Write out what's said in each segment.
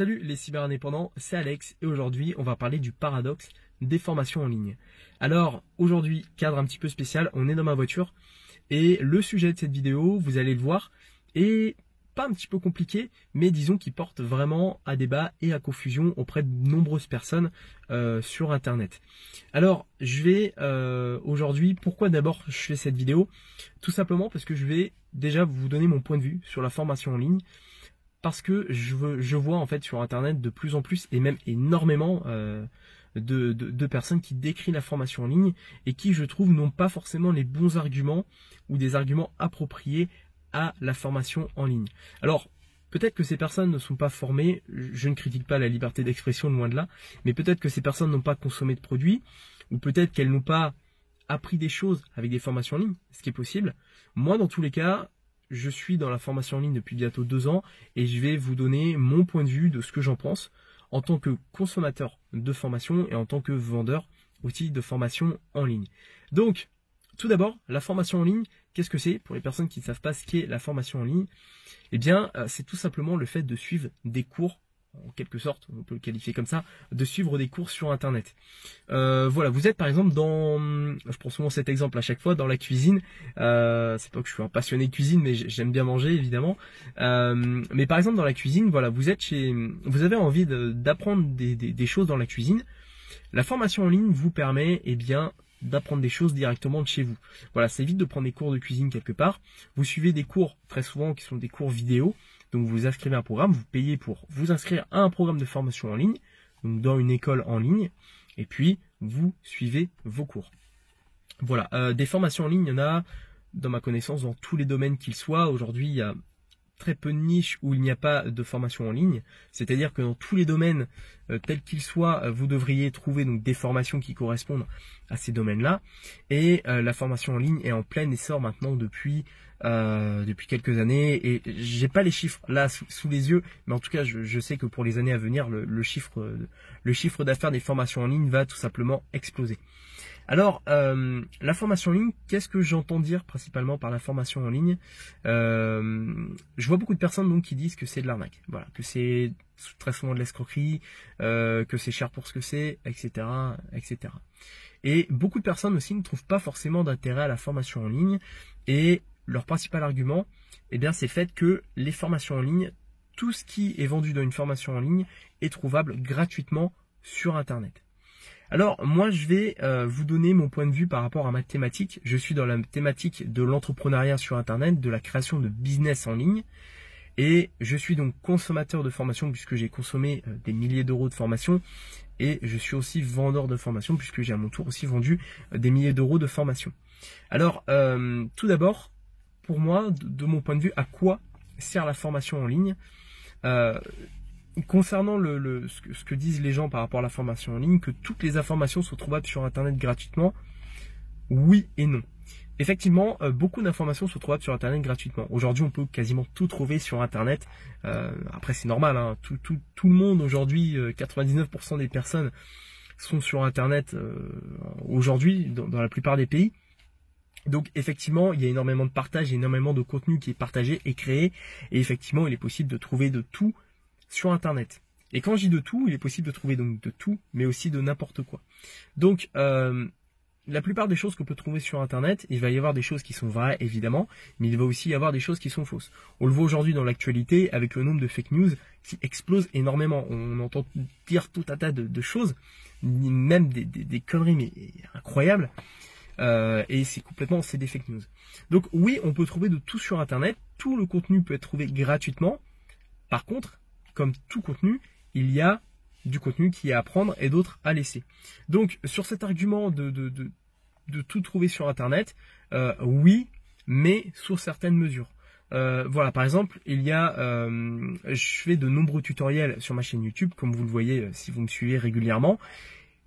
Salut les cyberindépendants, c'est Alex et aujourd'hui on va parler du paradoxe des formations en ligne. Alors aujourd'hui, cadre un petit peu spécial, on est dans ma voiture et le sujet de cette vidéo, vous allez le voir, est pas un petit peu compliqué, mais disons qu'il porte vraiment à débat et à confusion auprès de nombreuses personnes sur internet. Alors je vais aujourd'hui, pourquoi d'abord je fais cette vidéo? Tout simplement parce que je vais déjà vous donner mon point de vue sur la formation en ligne. Parce que je vois en fait sur internet de plus en plus et même énormément de personnes qui décrivent la formation en ligne et qui je trouve n'ont pas forcément les bons arguments ou des arguments appropriés à la formation en ligne. Alors peut-être que ces personnes ne sont pas formées, je ne critique pas la liberté d'expression loin de là, mais peut-être que ces personnes n'ont pas consommé de produits ou peut-être qu'elles n'ont pas appris des choses avec des formations en ligne, ce qui est possible. Moi dans tous les cas, je suis dans la formation en ligne depuis bientôt 2 ans et je vais vous donner mon point de vue de ce que j'en pense en tant que consommateur de formation et en tant que vendeur aussi de formation en ligne. Donc, tout d'abord, la formation en ligne, qu'est-ce que c'est? Pour les personnes qui ne savent pas ce qu'est la formation en ligne, eh bien, c'est tout simplement le fait de suivre des cours, en quelque sorte, on peut le qualifier comme ça, de suivre des cours sur internet. Voilà, vous êtes par exemple je prends souvent cet exemple à chaque fois, dans la cuisine. C'est pas que je suis un passionné de cuisine, mais j'aime bien manger évidemment. Mais par exemple dans la cuisine, voilà, vous avez envie d'apprendre des choses dans la cuisine. La formation en ligne vous permet, eh bien, d'apprendre des choses directement de chez vous. Voilà, ça évite de prendre des cours de cuisine quelque part. Vous suivez des cours très souvent qui sont des cours vidéo. Donc vous vous inscrivez à un programme, vous payez pour vous inscrire à un programme de formation en ligne, donc dans une école en ligne, et puis vous suivez vos cours. Voilà, des formations en ligne, il y en a, dans ma connaissance, dans tous les domaines qu'ils soient. Aujourd'hui, il y a très peu de niches où il n'y a pas de formation en ligne. C'est-à-dire que dans tous les domaines, tels qu'ils soient, vous devriez trouver donc des formations qui correspondent à ces domaines-là. Et la formation en ligne est en plein essor maintenant depuis quelques années. Et j'ai pas les chiffres là sous les yeux, mais en tout cas, je sais que pour les années à venir, le chiffre d'affaires des formations en ligne va tout simplement exploser. Alors, la formation en ligne, qu'est-ce que j'entends dire principalement par la formation en ligne? Je vois beaucoup de personnes donc qui disent que c'est de l'arnaque, voilà, que c'est très souvent de l'escroquerie, que c'est cher pour ce que c'est, etc., etc. Et beaucoup de personnes aussi ne trouvent pas forcément d'intérêt à la formation en ligne. Et leur principal argument, eh bien, c'est le fait que les formations en ligne, tout ce qui est vendu dans une formation en ligne est trouvable gratuitement sur Internet. Alors moi je vais vous donner mon point de vue par rapport à ma thématique. Je suis dans la thématique de l'entrepreneuriat sur internet, de la création de business en ligne. Et je suis donc consommateur de formation puisque j'ai consommé des milliers d'euros de formation. Et je suis aussi vendeur de formation puisque j'ai à mon tour aussi vendu des milliers d'euros de formation. Alors tout d'abord, pour moi, de mon point de vue, à quoi sert la formation en ligne? Concernant ce que disent les gens par rapport à la formation en ligne, que toutes les informations sont trouvables sur Internet gratuitement, oui et non. Effectivement, beaucoup d'informations sont trouvables sur Internet gratuitement. Aujourd'hui, on peut quasiment tout trouver sur Internet. Après, c'est normal, hein, tout le monde aujourd'hui, 99% des personnes sont sur Internet aujourd'hui, dans la plupart des pays. Donc effectivement, il y a énormément de partage, il y a énormément de contenu qui est partagé et créé. Et effectivement, il est possible de trouver de tout sur Internet. Et quand je dis de tout, il est possible de trouver donc de tout, mais aussi de n'importe quoi. Donc, la plupart des choses qu'on peut trouver sur Internet, il va y avoir des choses qui sont vraies, évidemment, mais il va aussi y avoir des choses qui sont fausses. On le voit aujourd'hui dans l'actualité avec le nombre de fake news qui explose énormément. On entend dire tout un tas de choses, même des conneries, mais incroyables. Et c'est des fake news. Donc oui, on peut trouver de tout sur Internet. Tout le contenu peut être trouvé gratuitement. Par contre, comme tout contenu, il y a du contenu qui est à prendre et d'autres à laisser. Donc, sur cet argument de tout trouver sur Internet, oui, mais sous certaines mesures. Voilà, par exemple, je fais de nombreux tutoriels sur ma chaîne YouTube, comme vous le voyez si vous me suivez régulièrement.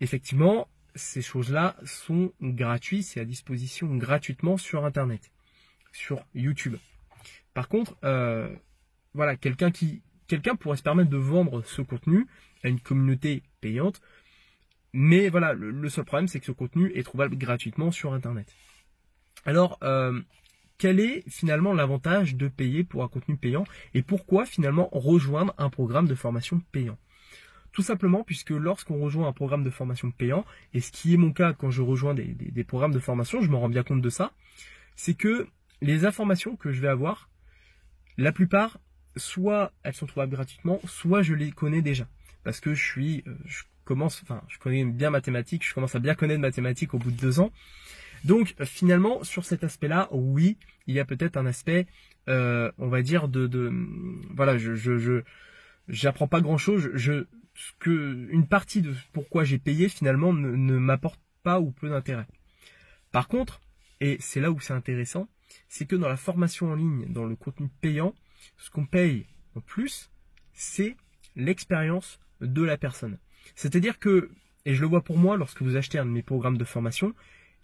Effectivement, ces choses-là sont gratuites, c'est à disposition gratuitement sur Internet, sur YouTube. Par contre, voilà, quelqu'un pourrait se permettre de vendre ce contenu à une communauté payante, mais voilà, le seul problème c'est que ce contenu est trouvable gratuitement sur Internet. Alors, quel est finalement l'avantage de payer pour un contenu payant et pourquoi finalement rejoindre un programme de formation payant? Tout simplement puisque lorsqu'on rejoint un programme de formation payant, et ce qui est mon cas quand je rejoins des programmes de formation, je me rends bien compte de ça, c'est que les informations que je vais avoir, la plupart, soit elles sont trouvables gratuitement, soit je les connais déjà. Parce que je connais bien mathématiques, je commence à bien connaître mathématiques au bout de 2 ans. Donc finalement, sur cet aspect-là, oui, il y a peut-être un aspect, on va dire, voilà, j'apprends pas grand-chose, une partie de pourquoi j'ai payé finalement ne m'apporte pas ou peu d'intérêt. Par contre, et c'est là où c'est intéressant, c'est que dans la formation en ligne, dans le contenu payant, ce qu'on paye en plus, c'est l'expérience de la personne. C'est-à-dire que, et je le vois pour moi, lorsque vous achetez un de mes programmes de formation,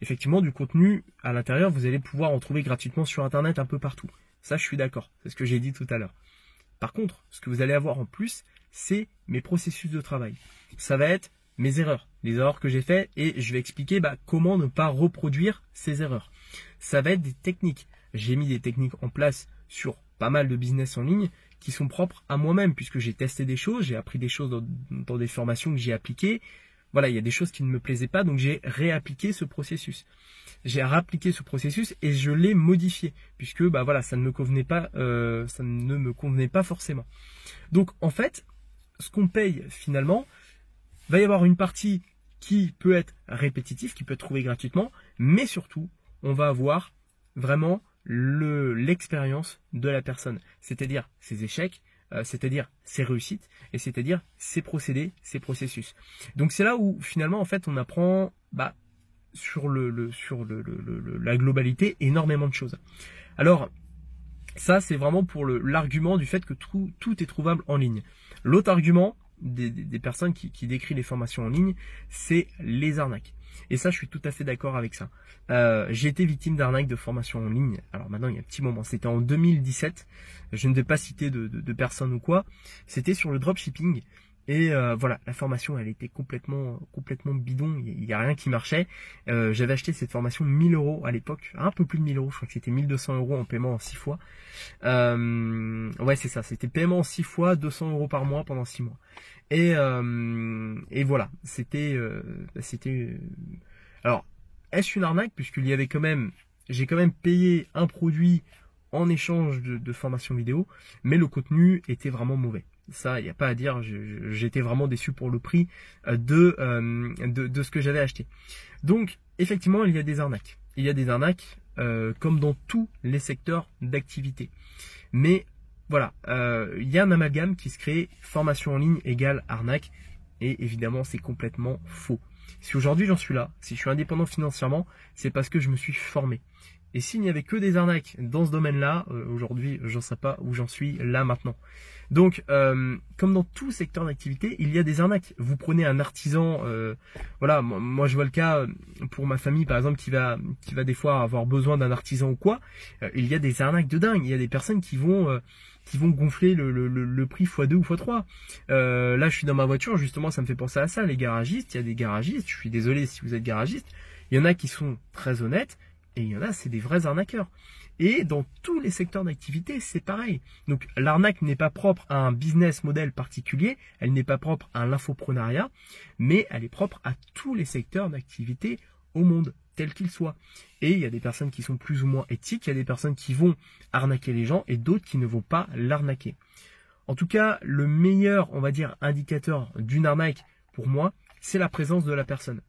effectivement, du contenu à l'intérieur, vous allez pouvoir en trouver gratuitement sur Internet un peu partout. Ça, je suis d'accord. C'est ce que j'ai dit tout à l'heure. Par contre, ce que vous allez avoir en plus, c'est mes processus de travail. Ça va être mes erreurs, les erreurs que j'ai faites, et je vais expliquer comment ne pas reproduire ces erreurs. Ça va être des techniques. J'ai mis des techniques en place sur pas mal de business en ligne qui sont propres à moi-même, puisque j'ai testé des choses, j'ai appris des choses dans des formations que j'ai appliquées. Voilà, il y a des choses qui ne me plaisaient pas, donc j'ai réappliqué ce processus. J'ai réappliqué ce processus et je l'ai modifié, puisque voilà, ça ne me convenait pas forcément. Donc en fait, ce qu'on paye finalement, va y avoir une partie qui peut être répétitive, qui peut être trouvée gratuitement, mais surtout, on va avoir vraiment l'expérience de la personne, c'est-à-dire ses échecs, c'est-à-dire ses réussites, et c'est-à-dire ses procédés, ses processus. Donc c'est là où finalement en fait on apprend sur la globalité énormément de choses. Alors ça c'est vraiment pour l'argument du fait que tout est trouvable en ligne. L'autre argument des personnes qui décrivent les formations en ligne, c'est les arnaques. Et ça, je suis tout à fait d'accord avec ça. J'ai été victime d'arnaques de formation en ligne. Alors maintenant, il y a un petit moment. C'était en 2017. Je ne vais pas citer de personnes ou quoi. C'était sur le dropshipping. Et voilà, la formation, elle était complètement bidon. Il n'y a rien qui marchait. J'avais acheté cette formation 1000 € à l'époque. Un peu plus de 1000 €. Je crois que c'était 1200 € en paiement en 6 fois. Ouais, c'est ça. C'était paiement en 6 fois, 200 € par mois pendant 6 mois. Et voilà, alors, est-ce une arnaque puisqu'il y avait j'ai quand même payé un produit en échange de formation vidéo, mais le contenu était vraiment mauvais. Ça, il n'y a pas à dire, j'étais vraiment déçu pour le prix de ce que j'avais acheté. Donc, effectivement, il y a des arnaques. Il y a des arnaques comme dans tous les secteurs d'activité. Mais voilà, il y a un amalgame qui se crée, formation en ligne égale arnaque, et évidemment c'est complètement faux. Si aujourd'hui j'en suis là, si je suis indépendant financièrement, c'est parce que je me suis formé. Et s'il n'y avait que des arnaques dans ce domaine-là, aujourd'hui j'en serais pas où j'en suis là maintenant. Donc, comme dans tout secteur d'activité, il y a des arnaques. Vous prenez un artisan, voilà, moi je vois le cas pour ma famille par exemple qui va des fois avoir besoin d'un artisan ou quoi. Il y a des arnaques de dingue. Il y a des personnes qui vont gonfler le prix x2 ou x3. Là, je suis dans ma voiture, justement, ça me fait penser à ça. Les garagistes, il y a des garagistes. Je suis désolé si vous êtes garagiste. Il y en a qui sont très honnêtes et il y en a, c'est des vrais arnaqueurs. Et dans tous les secteurs d'activité, c'est pareil. Donc l'arnaque n'est pas propre à un business model particulier, elle n'est pas propre à l'infoprenariat, mais elle est propre à tous les secteurs d'activité au monde, tel qu'il soit. Et il y a des personnes qui sont plus ou moins éthiques, il y a des personnes qui vont arnaquer les gens et d'autres qui ne vont pas l'arnaquer. En tout cas, le meilleur, on va dire, indicateur d'une arnaque, pour moi, c'est la présence de la personne.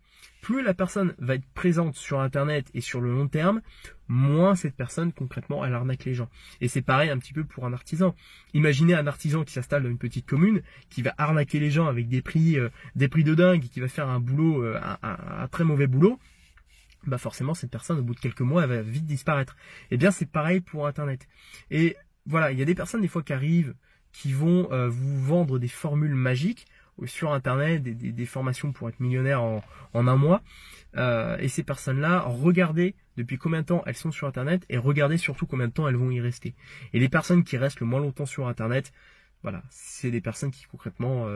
Plus la personne va être présente sur Internet et sur le long terme, moins cette personne, concrètement, elle arnaque les gens. Et c'est pareil un petit peu pour un artisan. Imaginez un artisan qui s'installe dans une petite commune, qui va arnaquer les gens avec des prix de dingue, qui va faire un boulot, un très mauvais boulot. Forcément, cette personne, au bout de quelques mois, elle va vite disparaître. Eh bien, c'est pareil pour Internet. Et voilà, il y a des personnes, des fois, qui arrivent, qui vont vous vendre des formules magiques sur Internet, des formations pour être millionnaire en un mois. Et ces personnes-là, regardez depuis combien de temps elles sont sur Internet et regardez surtout combien de temps elles vont y rester. Et les personnes qui restent le moins longtemps sur Internet, voilà, c'est des personnes qui concrètement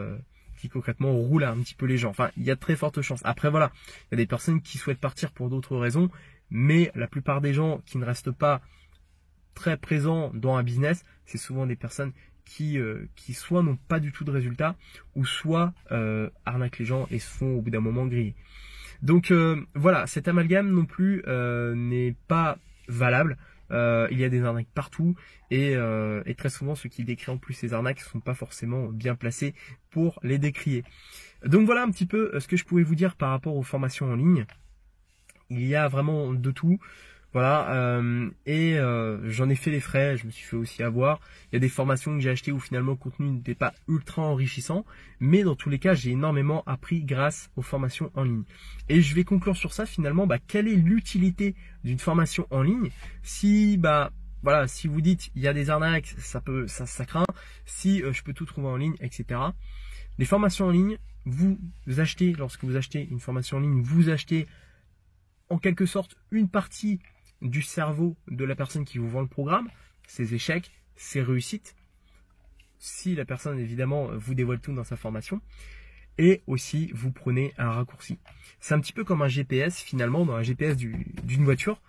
roulent un petit peu les gens. Enfin, il y a de très fortes chances. Après, voilà, il y a des personnes qui souhaitent partir pour d'autres raisons, mais la plupart des gens qui ne restent pas très présents dans un business, c'est souvent des personnes qui soit n'ont pas du tout de résultats, ou soit arnaquent les gens et se font au bout d'un moment griller. Donc voilà, cet amalgame non plus n'est pas valable. Il y a des arnaques partout et très souvent ceux qui décrient en plus ces arnaques ne sont pas forcément bien placés pour les décrier. Donc voilà un petit peu ce que je pouvais vous dire par rapport aux formations en ligne. Il y a vraiment de tout. Voilà, j'en ai fait les frais, je me suis fait aussi avoir. Il y a des formations que j'ai achetées où finalement le contenu n'était pas ultra enrichissant, mais dans tous les cas, j'ai énormément appris grâce aux formations en ligne. Et je vais conclure sur ça finalement, quelle est l'utilité d'une formation en ligne si voilà, si vous dites il y a des arnaques, ça craint, si je peux tout trouver en ligne, etc. Les formations en ligne, lorsque vous achetez une formation en ligne, vous achetez en quelque sorte une partie du cerveau de la personne qui vous vend le programme, ses échecs, ses réussites, si la personne évidemment vous dévoile tout dans sa formation, et aussi vous prenez un raccourci. C'est un petit peu comme un GPS finalement, dans un GPS d'une voiture.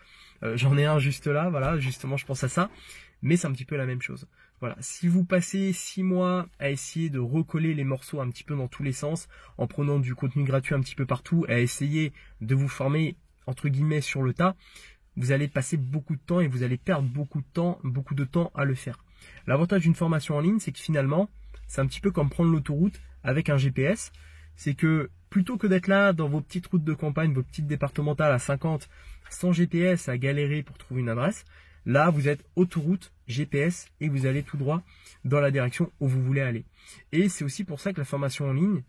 J'en ai un juste là, voilà, justement je pense à ça, mais c'est un petit peu la même chose. Voilà, si vous passez 6 mois à essayer de recoller les morceaux un petit peu dans tous les sens, en prenant du contenu gratuit un petit peu partout, à essayer de vous former entre guillemets sur le tas, vous allez passer beaucoup de temps et vous allez perdre beaucoup de temps à le faire. L'avantage d'une formation en ligne, c'est que finalement, c'est un petit peu comme prendre l'autoroute avec un GPS. C'est que plutôt que d'être là dans vos petites routes de campagne, vos petites départementales à 50, sans GPS, à galérer pour trouver une adresse, là vous êtes autoroute, GPS et vous allez tout droit dans la direction où vous voulez aller. Et c'est aussi pour ça que la formation en ligne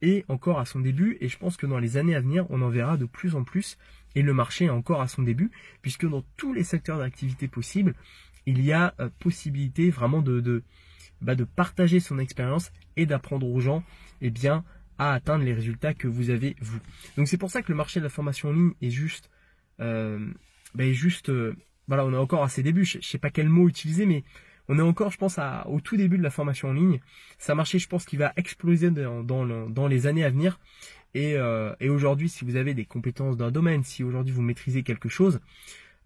est encore à son début et je pense que dans les années à venir, on en verra de plus en plus et le marché est encore à son début puisque dans tous les secteurs d'activité possibles, il y a possibilité vraiment de partager son expérience et d'apprendre aux gens à atteindre les résultats que vous avez vous. Donc c'est pour ça que le marché de la formation en ligne est voilà, on est encore à ses débuts, je sais pas quel mot utiliser, mais on est encore, je pense, au tout début de la formation en ligne. C'est un marché, je pense, qui va exploser dans les années à venir. Et aujourd'hui, si vous avez des compétences dans un domaine, si aujourd'hui vous maîtrisez quelque chose,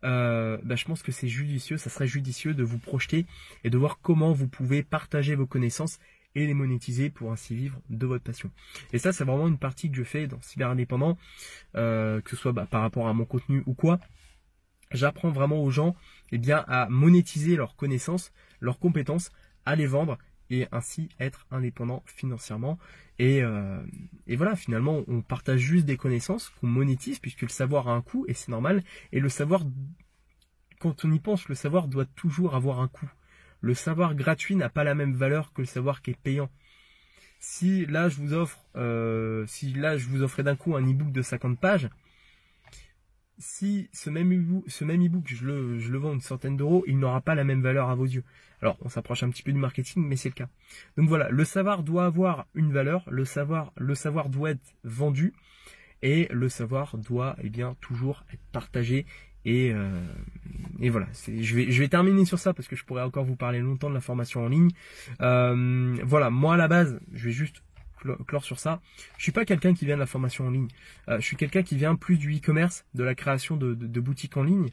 je pense que c'est judicieux, ça serait judicieux de vous projeter et de voir comment vous pouvez partager vos connaissances et les monétiser pour ainsi vivre de votre passion. Et ça, c'est vraiment une partie que je fais dans Cyber Indépendant, que ce soit par rapport à mon contenu ou quoi. J'apprends vraiment aux gens à monétiser leurs connaissances, leurs compétences, à les vendre et ainsi être indépendant financièrement. Et voilà, finalement, on partage juste des connaissances qu'on monétise puisque le savoir a un coût et c'est normal. Et le savoir, quand on y pense, le savoir doit toujours avoir un coût. Le savoir gratuit n'a pas la même valeur que le savoir qui est payant. Si là, je vous offrais d'un coup un e-book de 50 pages, si ce même e-book, je le vends une centaine d'euros, il n'aura pas la même valeur à vos yeux. Alors, on s'approche un petit peu du marketing, mais c'est le cas. Donc voilà, le savoir doit avoir une valeur, le savoir doit être vendu, et le savoir doit toujours être partagé. Et voilà, je vais terminer sur ça parce que je pourrais encore vous parler longtemps de la formation en ligne. Voilà, moi à la base, je vais juste clore sur ça. Je suis pas quelqu'un qui vient de la formation en ligne. Je suis quelqu'un qui vient plus du e-commerce, de la création de boutiques en ligne.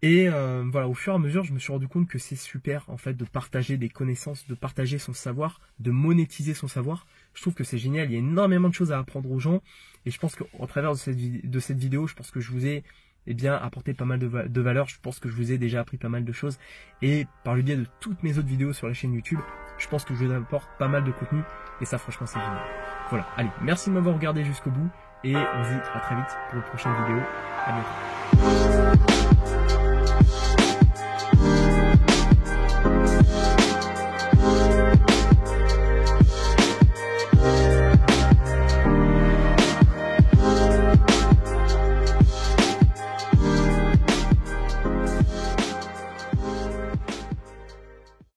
Et voilà, au fur et à mesure, je me suis rendu compte que c'est super en fait de partager des connaissances, de partager son savoir, de monétiser son savoir. Je trouve que c'est génial. Il y a énormément de choses à apprendre aux gens. Et je pense qu'au travers de cette vidéo, je pense que je vous ai apporté pas mal de valeur. Je pense que je vous ai déjà appris pas mal de choses. Et par le biais de toutes mes autres vidéos sur la chaîne YouTube, je pense que je vous apporte pas mal de contenu. Et ça, franchement, c'est génial. Voilà, allez, merci de m'avoir regardé jusqu'au bout. Et on se dit à très vite pour une prochaine vidéo. À bientôt.